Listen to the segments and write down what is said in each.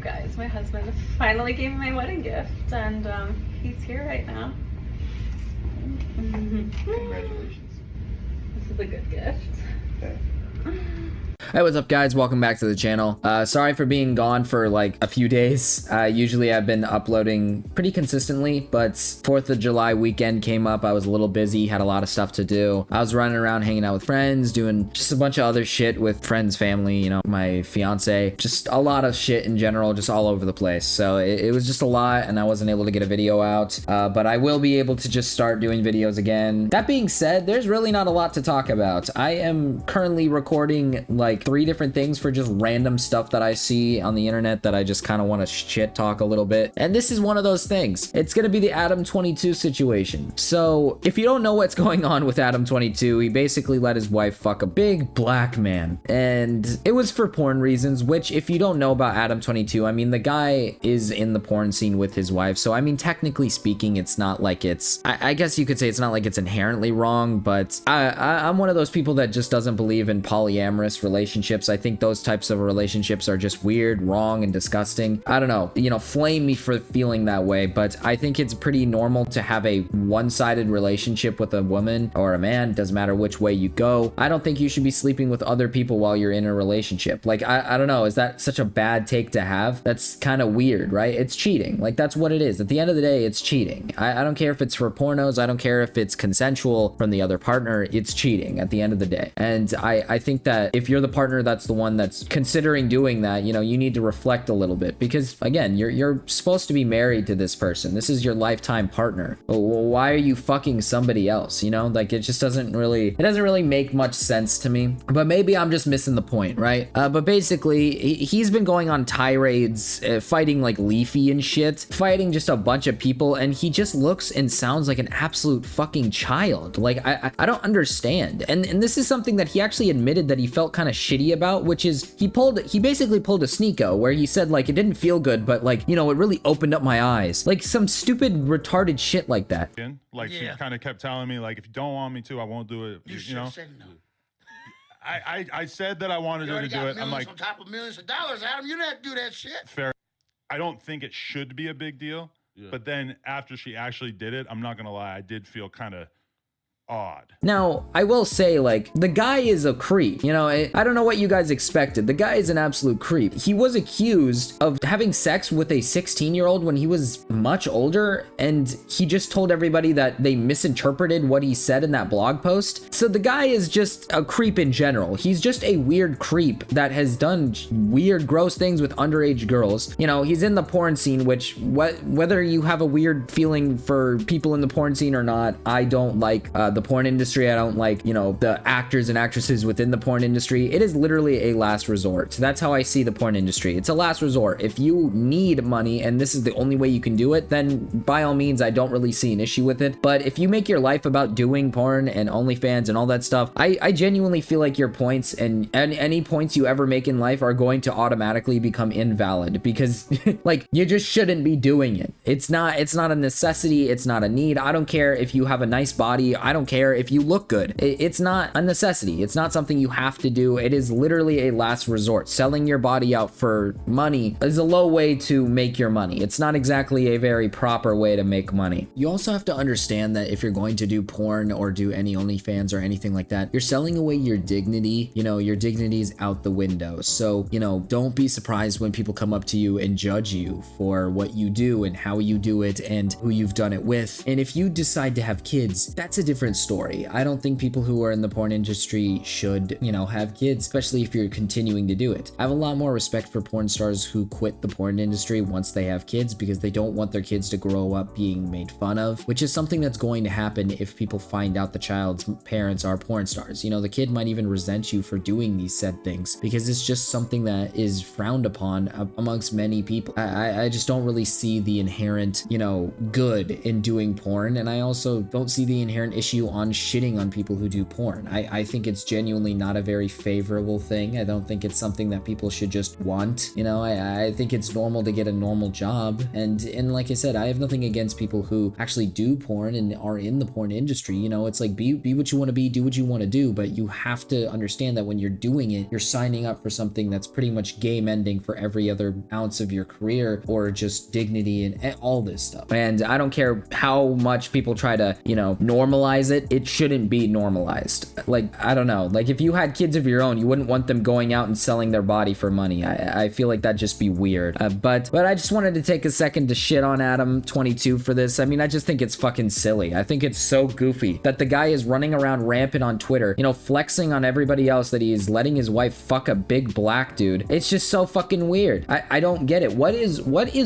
guys, my husband finally gave me my wedding gift, and he's here right now. Congratulations. This is a good gift. Okay. Hey, what's up guys, welcome back to the channel. Sorry for being gone for like a few days. Usually I've been uploading pretty consistently, but 4th of July weekend came up. I was a little busy, had a lot of stuff to do. I was running around hanging out with friends, doing just a bunch of other shit with friends, family, you know, my fiance, just a lot of shit in general, just all over the place. So it was just a lot and I wasn't able to get a video out, but I will be able to just start doing videos again. That being said, there's really not a lot to talk about. I am currently recording like 3 different things for just random stuff that I see on the internet that I just kind of want to shit talk a little bit. And this is one of those things. It's going to be the Adam22 situation. So if you don't know what's going on with Adam22, he basically let his wife fuck a big black man. And it was for porn reasons, which if you don't know about Adam22, I mean, the guy is in the porn scene with his wife. So I mean, technically speaking, it's not like it's, I guess you could say it's not like it's inherently wrong, but I'm one of those people that just doesn't believe in polyamorous relationships. I think those types of relationships are just weird, wrong, and disgusting. I don't know, you know, flame me for feeling that way, but I think it's pretty normal to have a one-sided relationship with a woman or a man. Doesn't matter which way you go. I don't think you should be sleeping with other people while you're in a relationship. Like, I don't know, is that such a bad take to have? That's kind of weird, right? It's cheating. Like, that's what it is. At the end of the day, it's cheating. I don't care if it's for pornos. I don't care if it's consensual from the other partner. It's cheating at the end of the day. And I think that if you're the partner that's the one that's considering doing that, you know, you need to reflect a little bit, because again, you're supposed to be married to this person. This is your lifetime partner. Why are you fucking somebody else? You know, like, it just doesn't really make much sense to me, but maybe I'm just missing the point, right? But basically he's been going on tirades, fighting like Leafy and shit, fighting just a bunch of people, and he just looks and sounds like an absolute fucking child. Like, I don't understand. And this is something that he actually admitted that he felt kind of shitty about, which is he basically pulled a sicko where he said like, it didn't feel good, but like, you know, it really opened up my eyes. Like some stupid retarded shit like that. Like, she kind of kept telling me like, if you don't want me to, I won't do it. You know? Said no. I said that I wanted her to do it. I'm like, on top of millions of dollars, Adam. You didn't do that shit. Fair. I don't think it should be a big deal. Yeah. But then after she actually did it, I'm not gonna lie, I did feel kind of odd. Now, I will say, like, the guy is a creep. You know, I don't know what you guys expected. The guy is an absolute creep. He was accused of having sex with a 16-year-old when he was much older, and he just told everybody that they misinterpreted what he said in that blog post. So the guy is just a creep in general. He's just a weird creep that has done weird, gross things with underage girls. You know, he's in the porn scene, which whether you have a weird feeling for people in the porn scene or not, I don't like the porn industry. I don't like, you know, the actors and actresses within the porn industry. It is literally a last resort. That's how I see the porn industry. It's a last resort. If you need money and this is the only way you can do it, then by all means, I don't really see an issue with it. But if you make your life about doing porn and OnlyFans and all that stuff, I genuinely feel like your points and any points you ever make in life are going to automatically become invalid, because like, you just shouldn't be doing it. It's not a necessity. It's not a need. I don't care if you have a nice body. I don't care if you look good. It's not a necessity. It's not something you have to do. It is literally a last resort. Selling your body out for money is a low way to make your money. It's not exactly a very proper way to make money. You also have to understand that if you're going to do porn or do any OnlyFans or anything like that, you're selling away your dignity. You know, your dignity is out the window. So, you know, don't be surprised when people come up to you and judge you for what you do and how you do it and who you've done it with. And if you decide to have kids, that's a different story. I don't think people who are in the porn industry should, you know, have kids, especially if you're continuing to do it. I have a lot more respect for porn stars who quit the porn industry once they have kids, because they don't want their kids to grow up being made fun of, which is something that's going to happen if people find out the child's parents are porn stars. You know, the kid might even resent you for doing these said things, because it's just something that is frowned upon amongst many people. I just don't really see the inherent, you know, good in doing porn, and I also don't see the inherent issue issue on shitting on people who do porn. I think it's genuinely not a very favorable thing. I don't think it's something that people should just want. You know, I think it's normal to get a normal job. And like I said, I have nothing against people who actually do porn and are in the porn industry. You know, it's like be what you want to be, do what you want to do, but you have to understand that when you're doing it, you're signing up for something that's pretty much game ending for every other ounce of your career or just dignity and all this stuff. And I don't care how much people try to, you know, normalize it. It shouldn't be normalized. Like, I don't know. Like, if you had kids of your own, you wouldn't want them going out and selling their body for money. I feel like that'd just be weird. But I just wanted to take a second to shit on Adam22 for this. I mean, I just think it's fucking silly. I think it's so goofy that the guy is running around rampant on Twitter, you know, flexing on everybody else that he's letting his wife fuck a big black dude. It's just so fucking weird. I don't get it. What is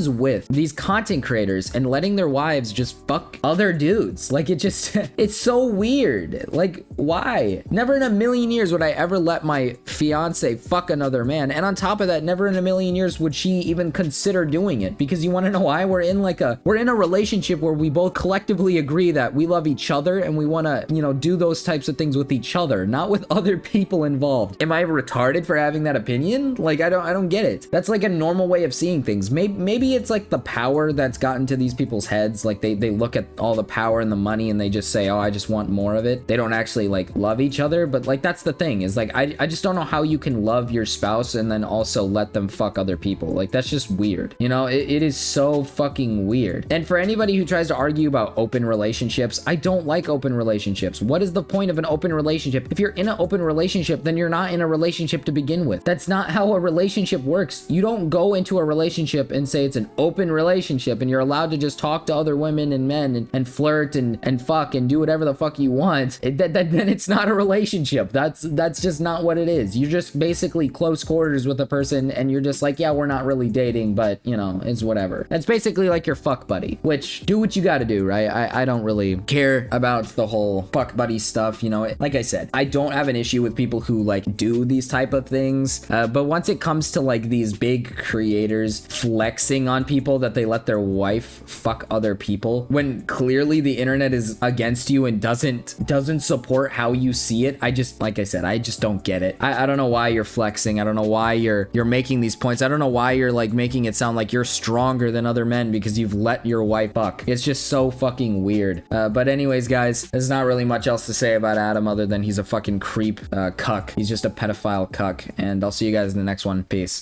with these content creators and letting their wives just fuck other dudes? Like, it just, it's so weird. Like, why? Never in a million years would I ever let my fiance fuck another man. And on top of that, never in a million years would she even consider doing it. Because you want to know why? We're in a relationship where we both collectively agree that we love each other and we want to, you know, do those types of things with each other, not with other people involved. Am I retarded for having that opinion? Like, I don't get it. That's like a normal way of seeing things. Maybe it's like the power that's gotten to these people's heads. Like, they look at all the power and the money and they just say, oh, I just want more of it. They don't actually like love each other. But like, that's the thing, is like, I just don't know how you can love your spouse and then also let them fuck other people. Like, that's just weird. You know, it is so fucking weird. And for anybody who tries to argue about open relationships, I don't like open relationships. What is the point of an open relationship? If you're in an open relationship, then you're not in a relationship to begin with. That's not how a relationship works. You don't go into a relationship and say it's an open relationship and you're allowed to just talk to other women and men and flirt and fuck and do whatever the fuck you want. Then it's not a relationship. That's just not what it is. You're just basically close quarters with a person and you're just like, yeah, we're not really dating, but you know, it's whatever. That's basically like your fuck buddy, which, do what you gotta do, right? I don't really care about the whole fuck buddy stuff. You know, like I said, I don't have an issue with people who like do these type of things. But once it comes to like these big creators flexing on people that they let their wife fuck other people, when clearly the internet is against you and doesn't support how you see it, like I said, I just don't get it. I don't know why you're flexing. I don't know why you're making these points. I don't know why you're like making it sound like you're stronger than other men because you've let your wife fuck. It's just so fucking weird. But anyways, guys, there's not really much else to say about Adam other than he's a fucking creep cuck. He's just a pedophile cuck. And I'll see you guys in the next one. Peace.